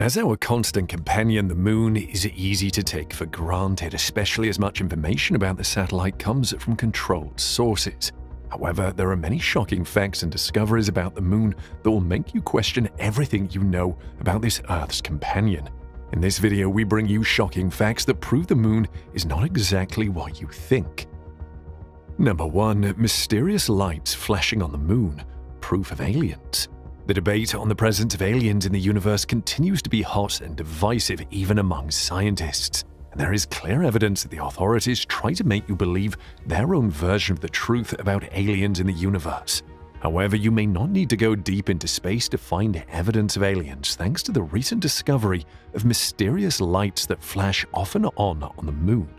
As our constant companion, the moon is easy to take for granted, especially as much information about the satellite comes from controlled sources. However, there are many shocking facts and discoveries about the moon that will make you question everything you know about this Earth's companion. In this video, we bring you shocking facts that prove the moon is not exactly what you think. Number 1. Mysterious lights flashing on the moon. Proof of aliens. The debate on the presence of aliens in the universe continues to be hot and divisive even among scientists, and there is clear evidence that the authorities try to make you believe their own version of the truth about aliens in the universe. However, you may not need to go deep into space to find evidence of aliens thanks to the recent discovery of mysterious lights that flash off and on the moon.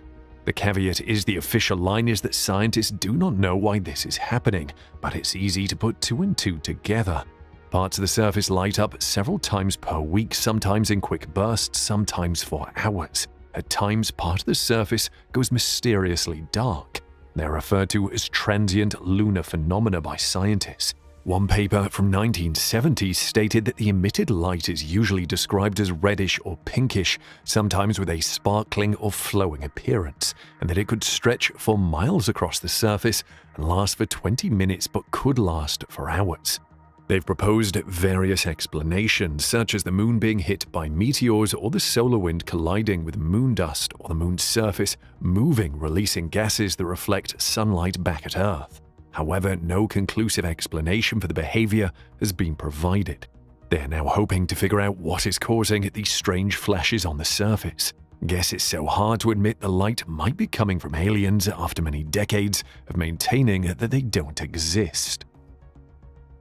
The caveat is the official line is that scientists do not know why this is happening, but it's easy to put two and two together. Parts of the surface light up several times per week, sometimes in quick bursts, sometimes for hours. At times, part of the surface goes mysteriously dark. They're referred to as transient lunar phenomena by scientists. One paper from 1970 stated that the emitted light is usually described as reddish or pinkish, sometimes with a sparkling or flowing appearance, and that it could stretch for miles across the surface and last for 20 minutes but could last for hours. They've proposed various explanations, such as the moon being hit by meteors or the solar wind colliding with moon dust or the moon's surface moving, releasing gases that reflect sunlight back at Earth. However, no conclusive explanation for the behavior has been provided. They're now hoping to figure out what is causing these strange flashes on the surface. Guess it's so hard to admit the light might be coming from aliens after many decades of maintaining that they don't exist.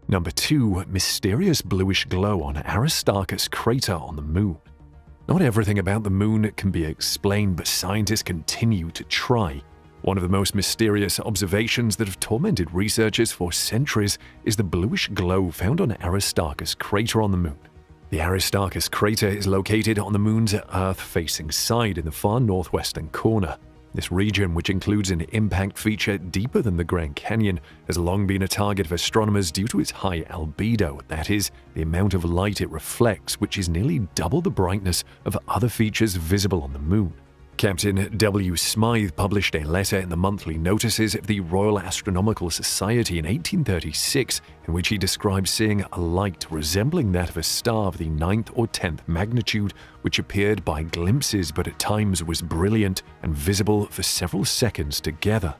Number 2. Mysterious bluish glow on Aristarchus crater on the moon. Not everything about the moon can be explained, but scientists continue to try. One of the most mysterious observations that have tormented researchers for centuries is the bluish glow found on Aristarchus crater on the moon. The Aristarchus crater is located on the moon's Earth-facing side in the far northwestern corner. This region, which includes an impact feature deeper than the Grand Canyon, has long been a target of astronomers due to its high albedo, that is, the amount of light it reflects, which is nearly double the brightness of other features visible on the moon. Captain W. Smythe published a letter in the monthly notices of the Royal Astronomical Society in 1836, in which he described seeing a light resembling that of a star of the 9th or 10th magnitude, which appeared by glimpses but at times was brilliant and visible for several seconds together.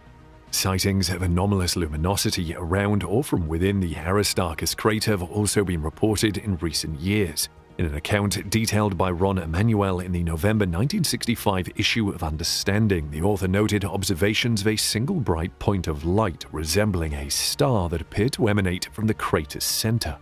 Sightings of anomalous luminosity around or from within the Aristarchus crater have also been reported in recent years. In an account detailed by Ron Emanuel in the November 1965 issue of Understanding, the author noted observations of a single bright point of light resembling a star that appeared to emanate from the crater's center.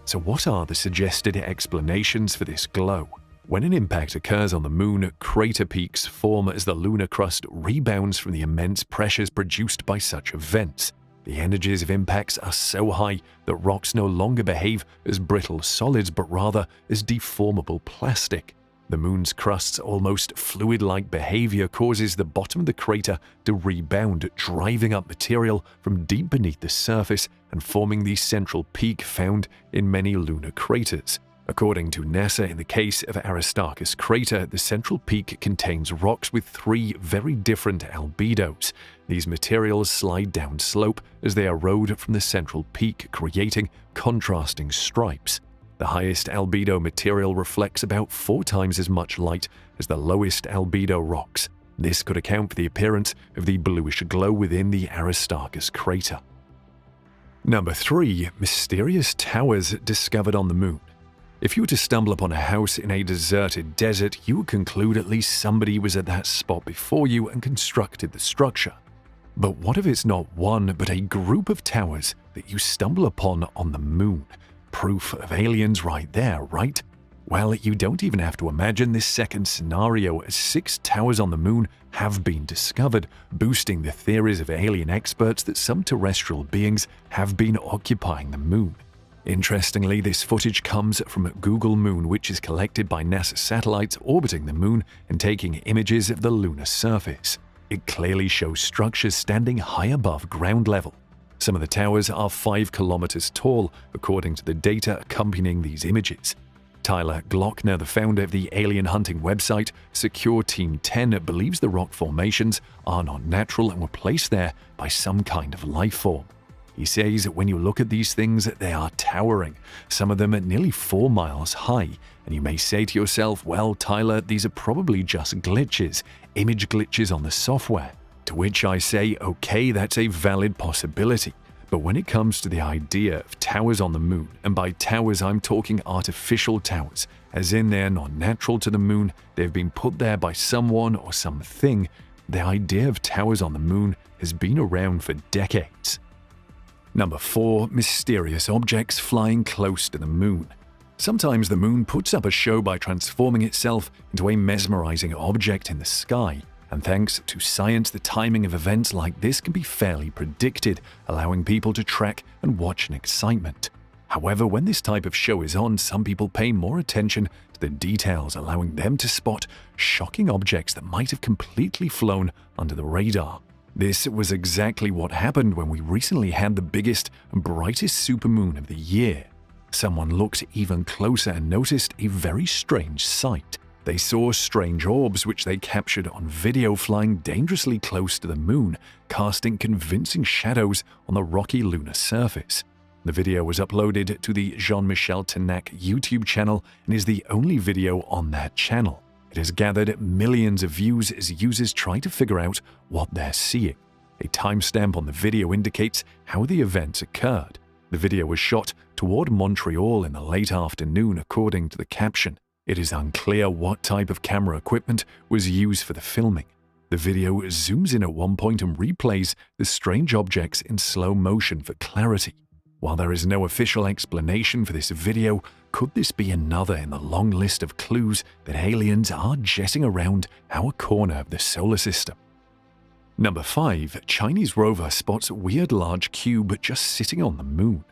So what are the suggested explanations for this glow? When an impact occurs on the moon, crater peaks form as the lunar crust rebounds from the immense pressures produced by such events. The energies of impacts are so high that rocks no longer behave as brittle solids but rather as deformable plastic. The moon's crust's almost fluid-like behavior causes the bottom of the crater to rebound, driving up material from deep beneath the surface and forming the central peak found in many lunar craters. According to NASA, in the case of Aristarchus crater, the central peak contains rocks with 3 very different albedos. These materials slide down slope as they erode from the central peak, creating contrasting stripes. The highest albedo material reflects about 4 times as much light as the lowest albedo rocks. This could account for the appearance of the bluish glow within the Aristarchus crater. Number 3. Mysterious towers discovered on the moon. If you were to stumble upon a house in a deserted desert, you would conclude at least somebody was at that spot before you and constructed the structure. But what if it's not one, but a group of towers that you stumble upon on the moon? Proof of aliens right there, right? Well, you don't even have to imagine this second scenario, as 6 towers on the moon have been discovered, boosting the theories of alien experts that some terrestrial beings have been occupying the moon. Interestingly, this footage comes from Google Moon, which is collected by NASA satellites orbiting the moon and taking images of the lunar surface. It clearly shows structures standing high above ground level. Some of the towers are 5 kilometers tall, according to the data accompanying these images. Tyler Glockner, the founder of the alien hunting website Secure Team 10, believes the rock formations are not natural and were placed there by some kind of life form. He says when you look at these things, they are towering, some of them at nearly 4 miles high, and you may say to yourself, well, Tyler, these are probably just glitches, image glitches on the software. To which I say, okay, that's a valid possibility. But when it comes to the idea of towers on the moon, and by towers I'm talking artificial towers, as in they're not natural to the moon, they've been put there by someone or something, the idea of towers on the moon has been around for decades. Number 4. Mysterious objects flying close to the moon. Sometimes the moon puts up a show by transforming itself into a mesmerizing object in the sky. And thanks to science, the timing of events like this can be fairly predicted, allowing people to track and watch in excitement. However, when this type of show is on, some people pay more attention to the details, allowing them to spot shocking objects that might have completely flown under the radar. This was exactly what happened when we recently had the biggest and brightest supermoon of the year. Someone looked even closer and noticed a very strange sight. They saw strange orbs which they captured on video flying dangerously close to the moon, casting convincing shadows on the rocky lunar surface. The video was uploaded to the Jean-Michel Tenac YouTube channel and is the only video on that channel. It has gathered millions of views as users try to figure out what they're seeing. A timestamp on the video indicates how the events occurred. The video was shot toward Montreal in the late afternoon, according to the caption. It is unclear what type of camera equipment was used for the filming. The video zooms in at one point and replays the strange objects in slow motion for clarity. While there is no official explanation for this video, could this be another in the long list of clues that aliens are jetting around our corner of the solar system? Number 5. Chinese rover spots weird large cube just sitting on the moon.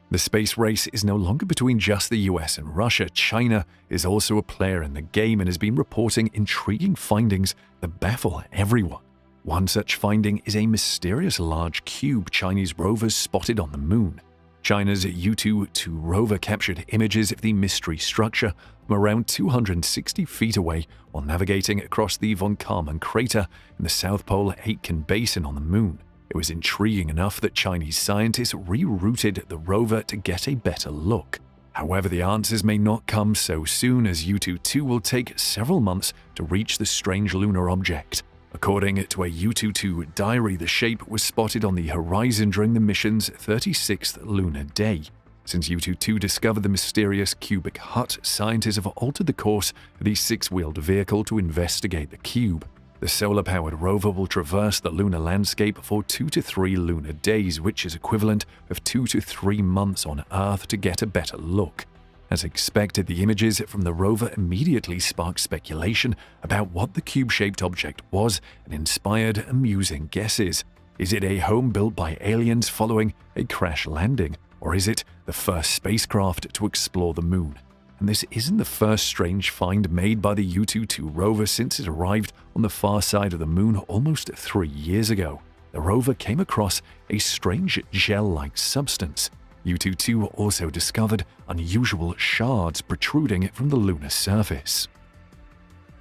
The space race is no longer between just the US and Russia. China is also a player in the game and has been reporting intriguing findings that baffle everyone. One such finding is a mysterious large cube Chinese rovers spotted on the moon. China's Yutu-2 rover captured images of the mystery structure from around 260 feet away while navigating across the von Karman crater in the South Pole Aitken Basin on the moon. It was intriguing enough that Chinese scientists rerouted the rover to get a better look. However, the answers may not come so soon, as Yutu-2 will take several months to reach the strange lunar object. According to a Yutu-2 diary, the shape was spotted on the horizon during the mission's 36th lunar day. Since Yutu-2 discovered the mysterious cubic hut, scientists have altered the course of the 6-wheeled vehicle to investigate the cube. The solar-powered rover will traverse the lunar landscape for 2 to 3 lunar days, which is equivalent of 2 to 3 months on Earth, to get a better look. As expected, the images from the rover immediately sparked speculation about what the cube-shaped object was and inspired amusing guesses. Is it a home built by aliens following a crash landing? Or is it the first spacecraft to explore the moon? And this isn't the first strange find made by the Yutu-2 rover since it arrived on the far side of the moon almost 3 years ago. The rover came across a strange gel-like substance. Yutu-2 also discovered unusual shards protruding from the lunar surface.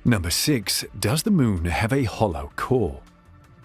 Number 6. Does the moon have a hollow core?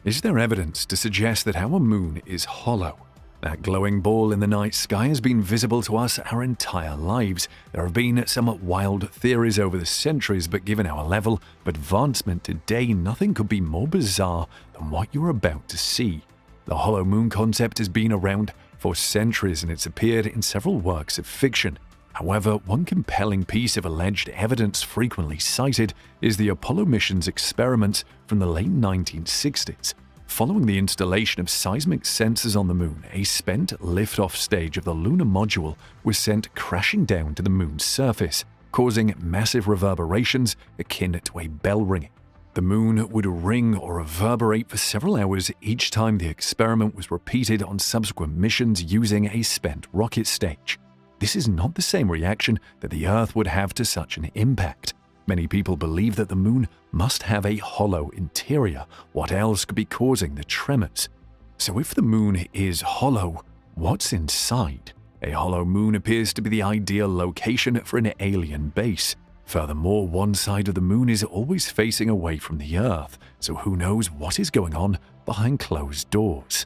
Is there evidence to suggest that our moon is hollow? That glowing ball in the night sky has been visible to us our entire lives. There have been some wild theories over the centuries, but given our level of advancement today, nothing could be more bizarre than what you're about to see. The hollow moon concept has been around for centuries and it's appeared in several works of fiction. However, one compelling piece of alleged evidence frequently cited is the Apollo mission's experiments from the late 1960s. Following the installation of seismic sensors on the moon, a spent liftoff stage of the lunar module was sent crashing down to the moon's surface, causing massive reverberations akin to a bell ringing. The moon would ring or reverberate for several hours each time the experiment was repeated on subsequent missions using a spent rocket stage. This is not the same reaction that the Earth would have to such an impact. Many people believe that the moon must have a hollow interior. What else could be causing the tremors? So if the moon is hollow, what's inside? A hollow moon appears to be the ideal location for an alien base. Furthermore, one side of the moon is always facing away from the Earth, so who knows what is going on behind closed doors.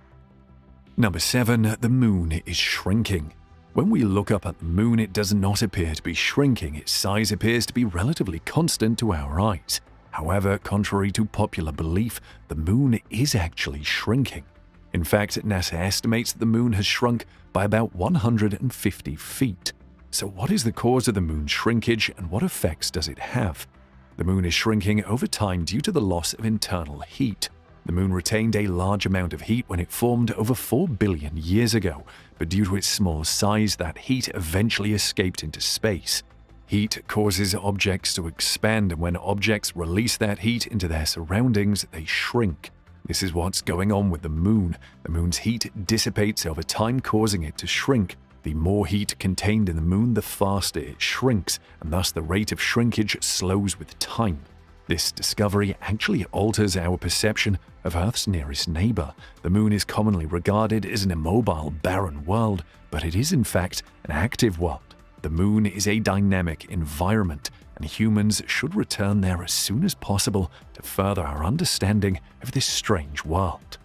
Number 7. The moon is shrinking. When we look up at the moon, it does not appear to be shrinking. Its size appears to be relatively constant to our eyes. However, contrary to popular belief, the moon is actually shrinking. In fact, NASA estimates that the moon has shrunk by about 150 feet. So what is the cause of the moon's shrinkage and what effects does it have? The moon is shrinking over time due to the loss of internal heat. The moon retained a large amount of heat when it formed over 4 billion years ago, but due to its small size, that heat eventually escaped into space. Heat causes objects to expand, and when objects release that heat into their surroundings, they shrink. This is what's going on with the moon. The moon's heat dissipates over time, causing it to shrink. The more heat contained in the moon, the faster it shrinks, and thus the rate of shrinkage slows with time. This discovery actually alters our perception of Earth's nearest neighbor. The moon is commonly regarded as an immobile, barren world, but it is in fact an active world. The moon is a dynamic environment, and humans should return there as soon as possible to further our understanding of this strange world.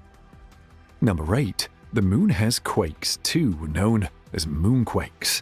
Number 8. The moon has quakes too, known as moonquakes.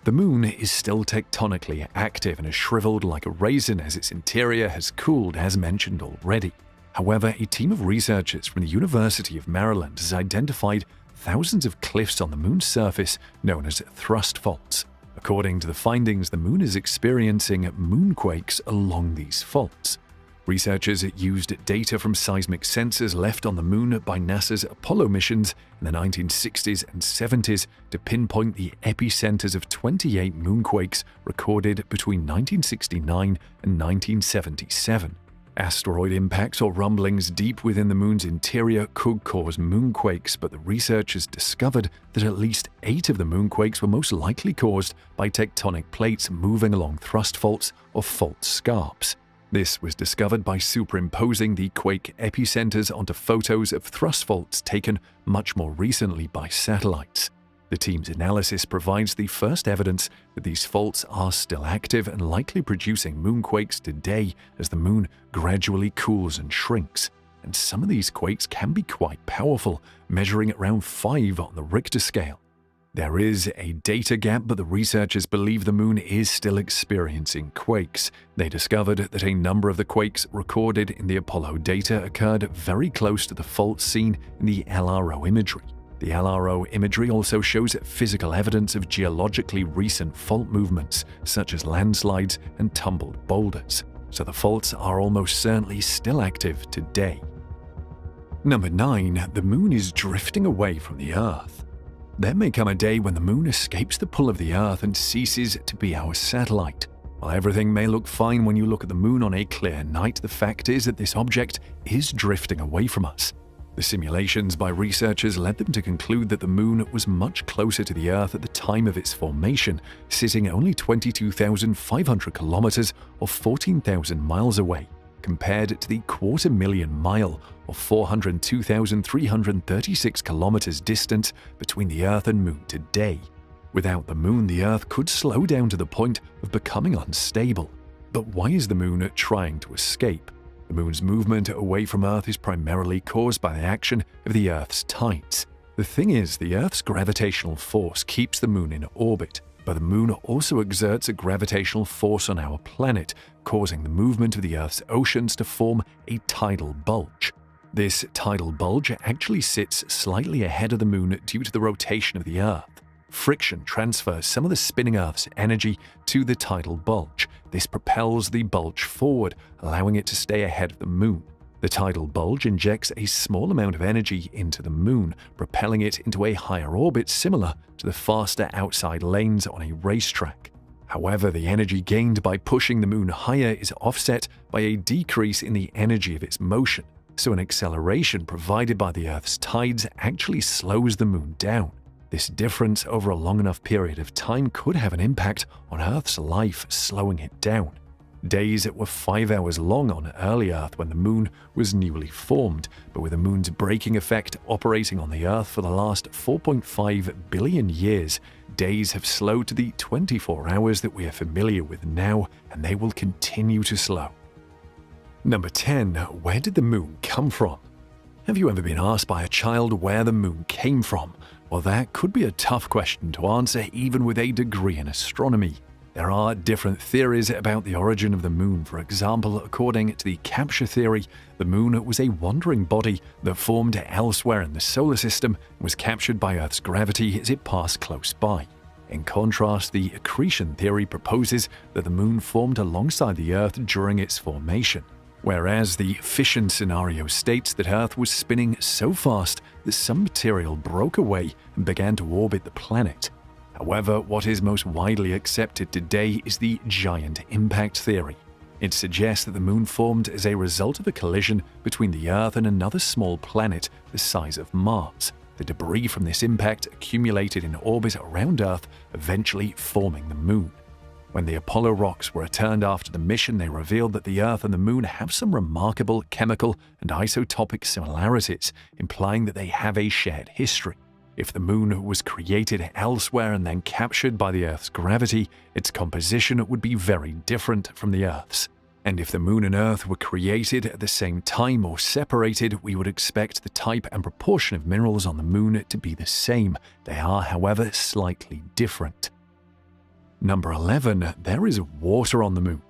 The moon is still tectonically active and is shriveled like a raisin as its interior has cooled, as mentioned already. However, a team of researchers from the University of Maryland has identified thousands of cliffs on the moon's surface known as thrust faults. According to the findings, the moon is experiencing moonquakes along these faults. Researchers used data from seismic sensors left on the moon by NASA's Apollo missions in the 1960s and 70s to pinpoint the epicenters of 28 moonquakes recorded between 1969 and 1977. Asteroid impacts or rumblings deep within the moon's interior could cause moonquakes, but the researchers discovered that at least 8 of the moonquakes were most likely caused by tectonic plates moving along thrust faults or fault scarps. This was discovered by superimposing the quake epicenters onto photos of thrust faults taken much more recently by satellites. The team's analysis provides the first evidence that these faults are still active and likely producing moonquakes today as the moon gradually cools and shrinks. And some of these quakes can be quite powerful, measuring around 5 on the Richter scale. There is a data gap, but the researchers believe the moon is still experiencing quakes. They discovered that a number of the quakes recorded in the Apollo data occurred very close to the faults seen in the LRO imagery. The LRO imagery also shows physical evidence of geologically recent fault movements, such as landslides and tumbled boulders, so the faults are almost certainly still active today. Number 9. The moon is drifting away from the Earth. There may come a day when the moon escapes the pull of the Earth and ceases to be our satellite. While everything may look fine when you look at the moon on a clear night, the fact is that this object is drifting away from us. The simulations by researchers led them to conclude that the moon was much closer to the Earth at the time of its formation, sitting only 22,500 kilometers or 14,000 miles away, compared to the 250,000 mile or 402,336 kilometers distance between the Earth and Moon today. Without the Moon, the Earth could slow down to the point of becoming unstable. But why is the Moon trying to escape? The Moon's movement away from Earth is primarily caused by the action of the Earth's tides. The thing is, the Earth's gravitational force keeps the Moon in orbit, but the Moon also exerts a gravitational force on our planet, causing the movement of the Earth's oceans to form a tidal bulge. This tidal bulge actually sits slightly ahead of the Moon due to the rotation of the Earth. Friction transfers some of the spinning Earth's energy to the tidal bulge. This propels the bulge forward, allowing it to stay ahead of the Moon. The tidal bulge injects a small amount of energy into the Moon, propelling it into a higher orbit similar to the faster outside lanes on a racetrack. However, the energy gained by pushing the Moon higher is offset by a decrease in the energy of its motion, so an acceleration provided by the Earth's tides actually slows the Moon down. This difference over a long enough period of time could have an impact on Earth's life, slowing it down. Days were 5 hours long on early Earth when the moon was newly formed, but with the moon's braking effect operating on the Earth for the last 4.5 billion years, days have slowed to the 24 hours that we are familiar with now, and they will continue to slow. Number 10. Where did the moon come from? Have you ever been asked by a child where the moon came from? Well, that could be a tough question to answer even with a degree in astronomy. There are different theories about the origin of the moon. For example, according to the capture theory, the moon was a wandering body that formed elsewhere in the solar system and was captured by Earth's gravity as it passed close by. In contrast, the accretion theory proposes that the moon formed alongside the Earth during its formation, whereas the fission scenario states that Earth was spinning so fast that some material broke away and began to orbit the planet. However, what is most widely accepted today is the giant impact theory. It suggests that the moon formed as a result of a collision between the Earth and another small planet the size of Mars. The debris from this impact accumulated in orbit around Earth, eventually forming the moon. When the Apollo rocks were returned after the mission, they revealed that the Earth and the moon have some remarkable chemical and isotopic similarities, implying that they have a shared history. If the moon was created elsewhere and then captured by the Earth's gravity, its composition would be very different from the Earth's. And if the moon and Earth were created at the same time or separated, we would expect the type and proportion of minerals on the moon to be the same. They are, however, slightly different. Number 11. There is water on the moon.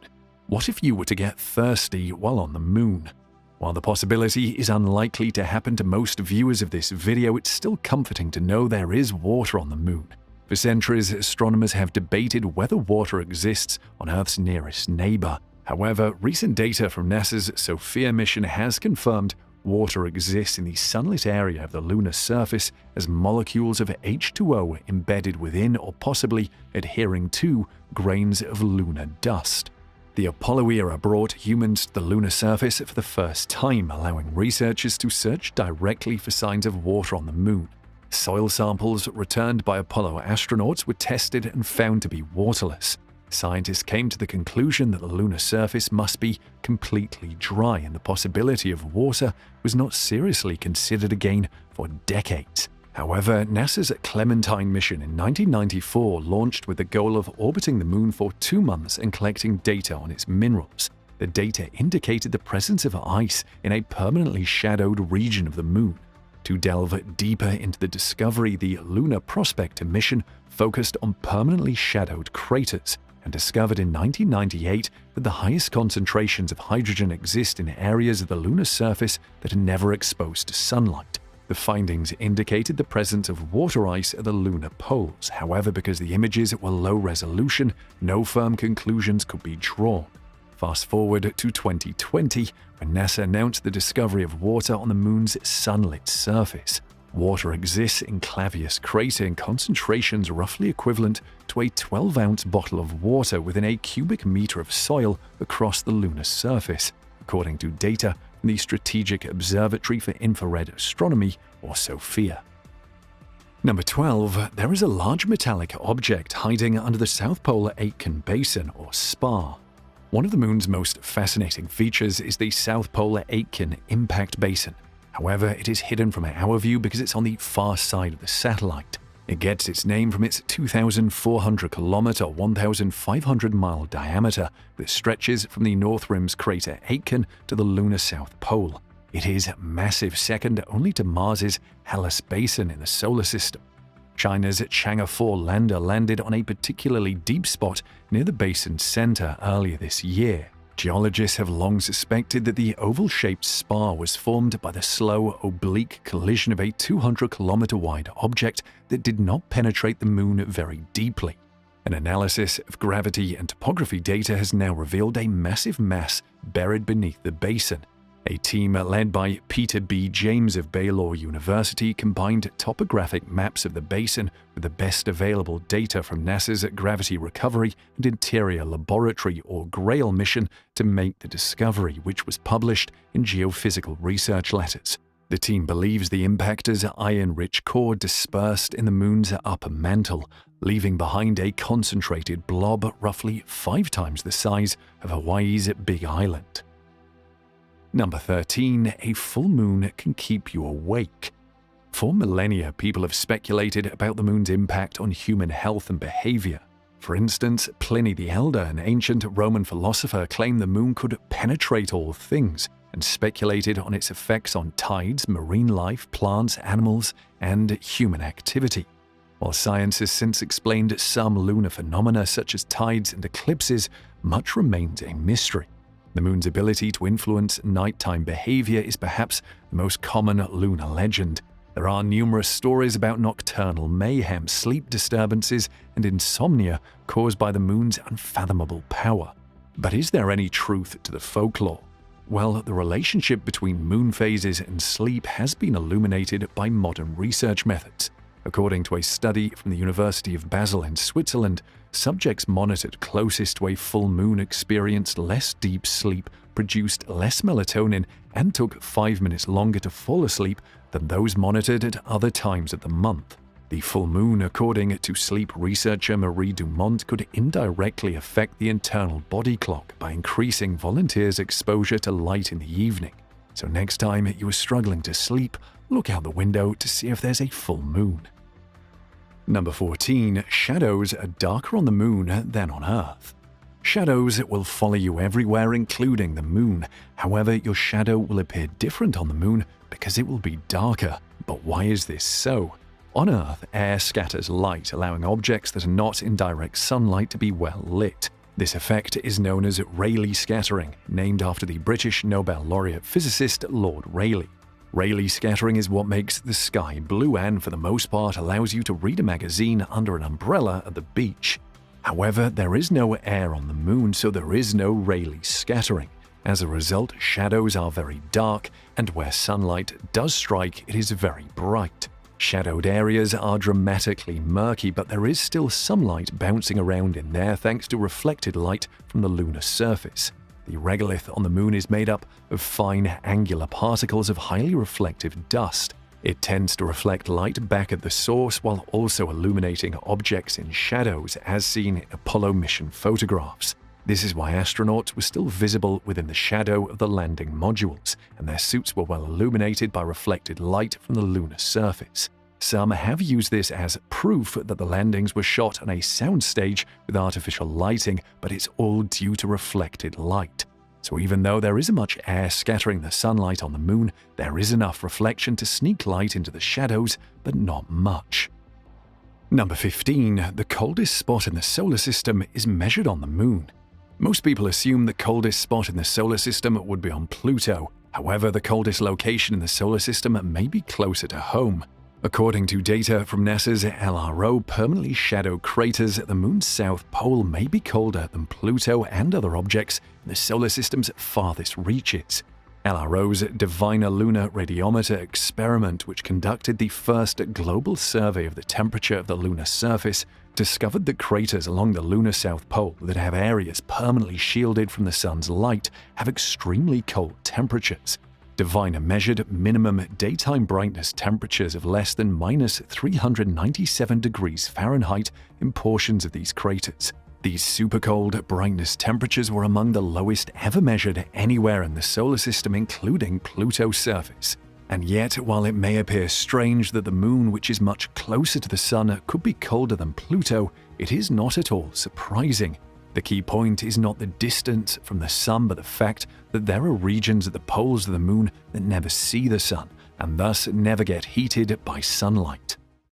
What if you were to get thirsty while on the moon? While the possibility is unlikely to happen to most viewers of this video, it's still comforting to know there is water on the moon. For centuries, astronomers have debated whether water exists on Earth's nearest neighbor. However, recent data from NASA's SOFIA mission has confirmed water exists in the sunlit area of the lunar surface as molecules of H2O embedded within or possibly adhering to grains of lunar dust. The Apollo era brought humans to the lunar surface for the first time, allowing researchers to search directly for signs of water on the moon. Soil samples returned by Apollo astronauts were tested and found to be waterless. Scientists came to the conclusion that the lunar surface must be completely dry, and the possibility of water was not seriously considered again for decades. However, NASA's Clementine mission in 1994 launched with the goal of orbiting the moon for 2 months and collecting data on its minerals. The data indicated the presence of ice in a permanently shadowed region of the moon. To delve deeper into the discovery, the Lunar Prospector mission focused on permanently shadowed craters and discovered in 1998 that the highest concentrations of hydrogen exist in areas of the lunar surface that are never exposed to sunlight. The findings indicated the presence of water ice at the lunar poles. However, because the images were low resolution, no firm conclusions could be drawn. Fast forward to 2020, when NASA announced the discovery of water on the moon's sunlit surface. Water exists in Clavius crater in concentrations roughly equivalent to a 12-ounce bottle of water within a cubic meter of soil across the lunar surface, according to data from the Strategic Observatory for Infrared Astronomy, or SOFIA. Number 12. There is a large metallic object hiding under the South Polar Aitken Basin, or SPAR. One of the moon's most fascinating features is the South Polar Aitken Impact Basin. However, it is hidden from our view because it's on the far side of the satellite. It gets its name from its 2,400-kilometer, 1,500-mile diameter that stretches from the North Rim's crater Aitken to the lunar South Pole. It is massive, second only to Mars's Hellas Basin in the solar system. China's Chang'e 4 lander landed on a particularly deep spot near the basin's center earlier this year. Geologists have long suspected that the oval-shaped spar was formed by the slow, oblique collision of a 200-kilometer-wide object that did not penetrate the moon very deeply. An analysis of gravity and topography data has now revealed a massive mass buried beneath the basin. A team led by Peter B. James of Baylor University combined topographic maps of the basin with the best available data from NASA's Gravity Recovery and Interior Laboratory, or GRAIL mission, to make the discovery, which was published in Geophysical Research Letters. The team believes the impactor's iron-rich core dispersed in the moon's upper mantle, leaving behind a concentrated blob roughly 5 times the size of Hawaii's Big Island. Number 13. A full moon can keep you awake. For millennia, people have speculated about the moon's impact on human health and behavior. For instance, Pliny the Elder, an ancient Roman philosopher, claimed the moon could penetrate all things and speculated on its effects on tides, marine life, plants, animals, and human activity. While science has since explained some lunar phenomena such as tides and eclipses, much remains a mystery. The moon's ability to influence nighttime behavior is perhaps the most common lunar legend. There are numerous stories about nocturnal mayhem, sleep disturbances, and insomnia caused by the moon's unfathomable power. But is there any truth to the folklore? Well, the relationship between moon phases and sleep has been illuminated by modern research methods. According to a study from the University of Basel in Switzerland, subjects monitored closest to a full moon experienced less deep sleep, produced less melatonin, and took 5 minutes longer to fall asleep than those monitored at other times of the month. The full moon, according to sleep researcher Marie Dumont, could indirectly affect the internal body clock by increasing volunteers' exposure to light in the evening. So next time you are struggling to sleep, look out the window to see if there's a full moon. Number 14. Shadows are darker on the moon than on Earth. Shadows will follow you everywhere, including the moon. However, your shadow will appear different on the moon because it will be darker. But why is this so? On Earth, air scatters light, allowing objects that are not in direct sunlight to be well lit. This effect is known as Rayleigh scattering, named after the British Nobel laureate physicist Lord Rayleigh. Rayleigh scattering is what makes the sky blue and, for the most part, allows you to read a magazine under an umbrella at the beach. However, there is no air on the moon, so there is no Rayleigh scattering. As a result, shadows are very dark, and where sunlight does strike, it is very bright. Shadowed areas are dramatically murky, but there is still some light bouncing around in there thanks to reflected light from the lunar surface. The regolith on the moon is made up of fine, angular particles of highly reflective dust. It tends to reflect light back at the source while also illuminating objects in shadows, as seen in Apollo mission photographs. This is why astronauts were still visible within the shadow of the landing modules, and their suits were well illuminated by reflected light from the lunar surface. Some have used this as proof that the landings were shot on a soundstage with artificial lighting, but it's all due to reflected light. So even though there isn't much air scattering the sunlight on the moon, there is enough reflection to sneak light into the shadows, but not much. Number 15. The coldest spot in the solar system is measured on the moon. Most people assume the coldest spot in the solar system would be on Pluto. However, the coldest location in the solar system may be closer to home. According to data from NASA's LRO, permanently shadowed craters at the moon's south pole may be colder than Pluto and other objects in the solar system's farthest reaches. LRO's Diviner Lunar Radiometer experiment, which conducted the first global survey of the temperature of the lunar surface, discovered that craters along the lunar south pole that have areas permanently shielded from the sun's light have extremely cold temperatures. Diviner measured minimum daytime brightness temperatures of less than minus 397 degrees Fahrenheit in portions of these craters. These super-cold brightness temperatures were among the lowest ever measured anywhere in the solar system, including Pluto's surface. And yet, while it may appear strange that the moon, which is much closer to the sun, could be colder than Pluto, it is not at all surprising. The key point is not the distance from the sun, but the fact that there are regions at the poles of the moon that never see the sun, and thus never get heated by sunlight.